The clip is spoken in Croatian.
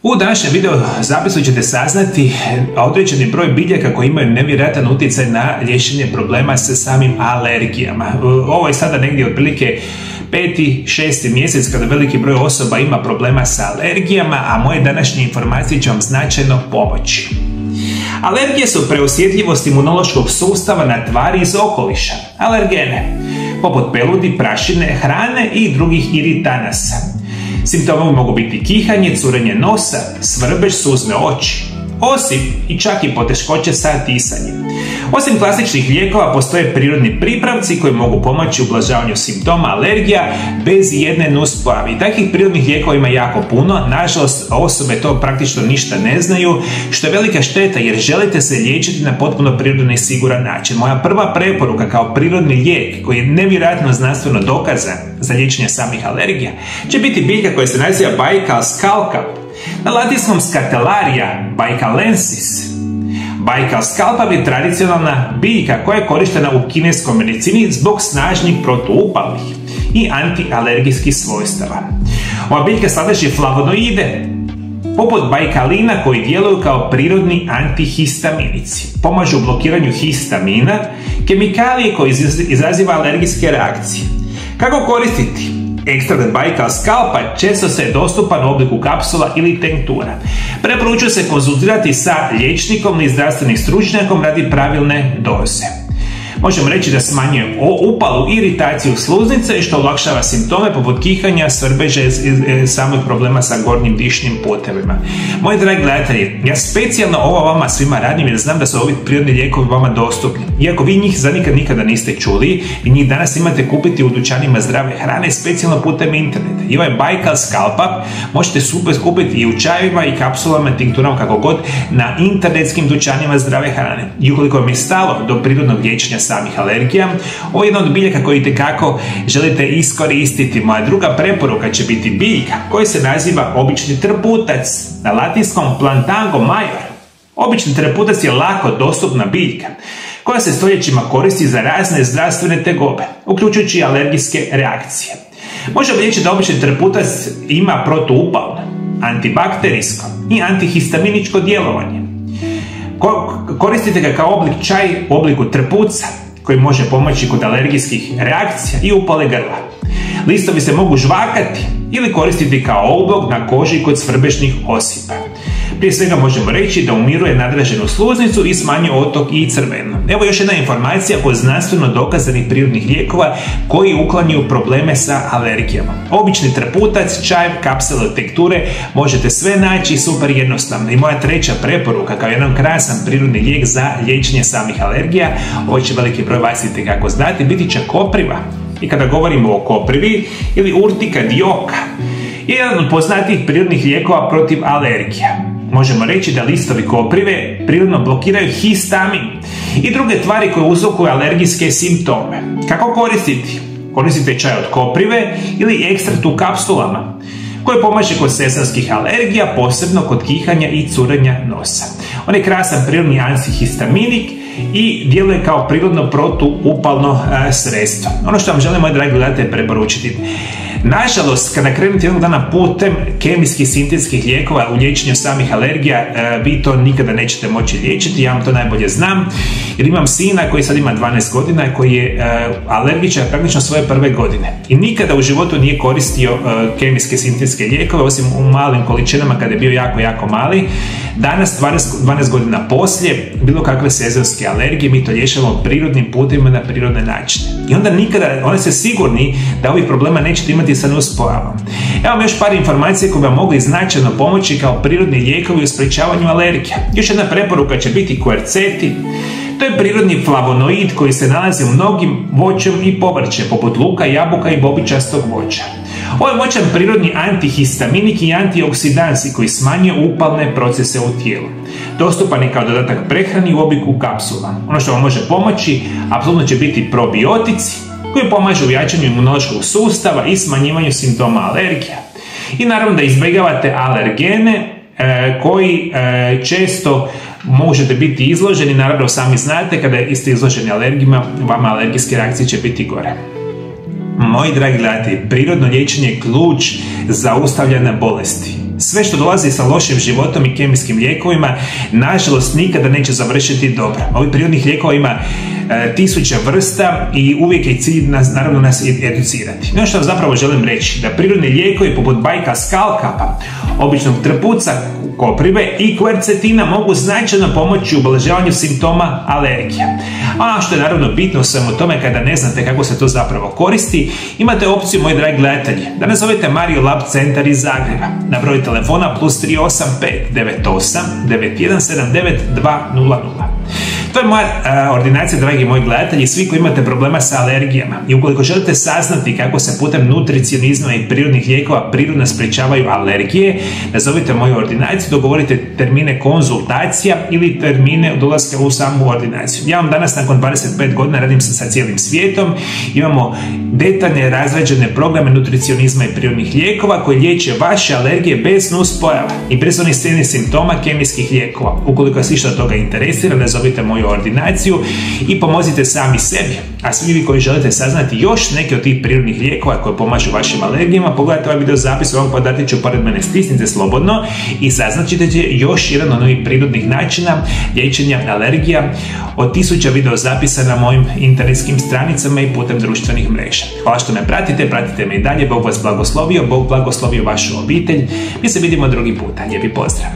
U današnjem video zapisu ćete saznati određeni broj biljaka koji imaju nevjerojatan utjecaj na liječenje problema sa samim alergijama. Ovo je sada negdje otprilike 5. 6. mjesec kada veliki broj osoba ima problema sa alergijama, a moje današnje informacije će vam značajno pomoći. Alergije su preosjetljivost imunološkog sustava na tvari iz okoliša, alergene, poput peludi, prašine, hrane i drugih iritanasa. Simptomi mogu biti kihanje, curenje nosa, svrbež, suzne oči, osip i čak i poteškoće sa disanjem. Osim klasičnih lijekova postoje prirodni pripravci koji mogu pomoći u ublažavanju simptoma alergija bez jedne nuspojave. I takvih prirodnih lijekova ima jako puno, nažalost osobe to praktično ništa ne znaju, što je velika šteta jer želite se liječiti na potpuno prirodan i siguran način. Moja prva preporuka kao prirodni lijek koji je nevjerojatno znanstveno dokazan za liječenje samih alergija će biti biljka koja se naziva Baikal Scalpa, na latinskom Scatelaria baicalensis. Baikal Scalpa je tradicionalna biljka koja je korištena u kineskoj medicini zbog snažnih protuupalnih i antialergijskih svojstava. Ova biljka sadrži flavonoide poput baikalina koji djeluju kao prirodni antihistaminici. Pomažu u blokiranju histamina, kemikalije koji izaziva alergijske reakcije. Kako koristiti? Ekstrakt Baikal Scalpa često se dostupan u obliku kapsula ili tinktura. Preporučuje se konzultirati sa liječnikom ili zdravstvenim stručnjakom radi pravilne doze. Možemo reći da smanjuje upalu, iritaciju sluznice i što olakšava simptome poput kihanja, svrbeža i samih problema sa gornjim dišnim putevima. Moji dragi gledatelji, ja specijalno ovo vama svima radim jer znam da su ovi prirodni lijekovi vama dostupni. Iako vi njih za nikada niste čuli, vi njih danas imate kupiti u dućanima zdrave hrane specijalno putem interneta. I ovaj Baikal Scalpa možete super kupiti i u čajevima i kapsulama, tinkturama, kako god, na internetskim dućanima zdrave hrane. I ukoliko vam je stalo do prirodnog liječenja samih alergija, ovo je jedna od biljaka koju itekako želite iskoristiti. Moja druga preporuka će biti biljka koja se naziva obični trputac, na latinskom Plantango major. Obični trputac je lako dostupna biljka koja se stoljećima koristi za razne zdravstvene tegobe, uključujući i alergijske reakcije. Možemo reći da obični trputac ima protuupalno, antibakterijsko i antihistaminičko djelovanje. Koristite ga kao oblik čaj u obliku trpuca koji može pomoći kod alergijskih reakcija i upale grla. Listovi se mogu žvakati ili koristiti kao oblog na koži kod svrbežnih osipa. Prije svega možemo reći da umiruje nadraženu sluznicu i smanjuje otok i crveno. Evo još jedna informacija o znanstveno dokazanih prirodnih lijekova koji uklanjaju probleme sa alergijama. Obični trputac, čaj, kapsule, tinkture, možete sve naći super jednostavno. I moja treća preporuka kao jedan krasan prirodni lijek za liječenje samih alergija, ovo će veliki broj vas itekako znati, biti će kopriva. I kada govorimo o koprivi ili urtica dioica, je jedan od poznatijih prirodnih lijekova protiv alergija. Možemo reći da listovi koprive prirodno blokiraju histamin i druge tvari koje uzrokuju alergijske simptome. Kako koristiti? Koristite čaj od koprive ili ekstrakt u kapsulama koji pomaže kod sezonskih alergija, posebno kod kihanja i curenja nosa. On je krasan prirodni antihistaminik i djeluje kao prirodno protuupalno sredstvo. Ono što vam želim, moji dragi gledatelji, preporučiti. Nažalost, kada krenete jednog dana putem kemijskih sintetskih lijekova u liječenju samih alergija, vi to nikada nećete moći liječiti. Ja vam to najbolje znam jer imam sina koji sad ima 12 godina i koji je alergičan praktično svoje prve godine. I nikada u životu nije koristio kemijske sintetske lijekove, osim u malim količinama kada je bio jako mali. Danas, 12 godina poslije, bilo kakve sezonske alergije, mi to rješavamo prirodnim putima na prirodne načine. I onda oni se sigurni da ovih problema nećete imati sa nuspojavama. Evo vam još par informacija koje vam mogli značajno pomoći kao prirodni lijekovi u sprečavanju alergija. Još jedna preporuka će biti querceti. To je prirodni flavonoid koji se nalazi u mnogim voćem i povrćem, poput luka, jabuka i bobičastog voća. Ovo je moćan prirodni antihistaminik i antioksidansi koji smanjuje upalne procese u tijelu. Dostupan je kao dodatak prehrani u obliku kapsula. Ono što vam može pomoći apsolutno će biti probiotici koji pomažu u jačanju imunološkog sustava i smanjivanju simptoma alergija. I naravno da izbjegavate alergene koji često možete biti izloženi, naravno sami znate kada ste izloženi alergijama, vama alergijske reakcije će biti gore. Moji dragi gledatelji, prirodno liječenje je ključ zaustavljanja bolesti. Sve što dolazi sa lošim životom i kemijskim lijekovima, nažalost, nikada neće završiti dobro. Ovih prirodnih lijekova ima tisuća vrsta i uvijek je cilj naravno nas educirati. No što vam zapravo želim reći, da prirodni lijekovi poput bajka skalkapa, običnog trpuca, koprive i kvercetina mogu značajno pomoći u ublažavanju simptoma alergija. A što je naravno bitno u svemu tome, kada ne znate kako se to zapravo koristi, imate opciju, moji dragi gledatelji, da nazovete Mario Lab centar iz Zagreba na broj telefona +385 98 9179 200. To je moja ordinacija, dragi moji gledatelji, svi koji imate problema sa alergijama. I ukoliko želite saznati kako se putem nutricionizma i prirodnih lijekova prirodno sprečavaju alergije, nazovite moju ordinaciju, dogovorite termine konzultacija ili termine dolaska u samu ordinaciju. Ja vam danas nakon 25 godina radim sa cijelim svijetom, imamo detaljne razrađene programe nutricionizma i prirodnih lijekova koji liječe vaše alergije bez nuspojava i bez onih silnih simptoma kemijskih lijekova. Ukoliko vas išta od toga interesira, nazovite moju ordinaciju i pomozite sami sebi. A svi vi koji želite saznati još neke od tih prirodnih lijekova koji pomažu vašim alergijama, pogledajte ovaj video zapis, ovom podatiću pored mene, stisnite slobodno i saznaćete još jedan od novih prirodnih načina liječenja alergija od 1000 video zapisa na mojim internetskim stranicama i putem društvenih mreža. Hvala što me pratite me i dalje, Bog vas blagoslovio, Bog blagoslovio vašu obitelj. Mi se vidimo drugi puta, lijepi pozdrav!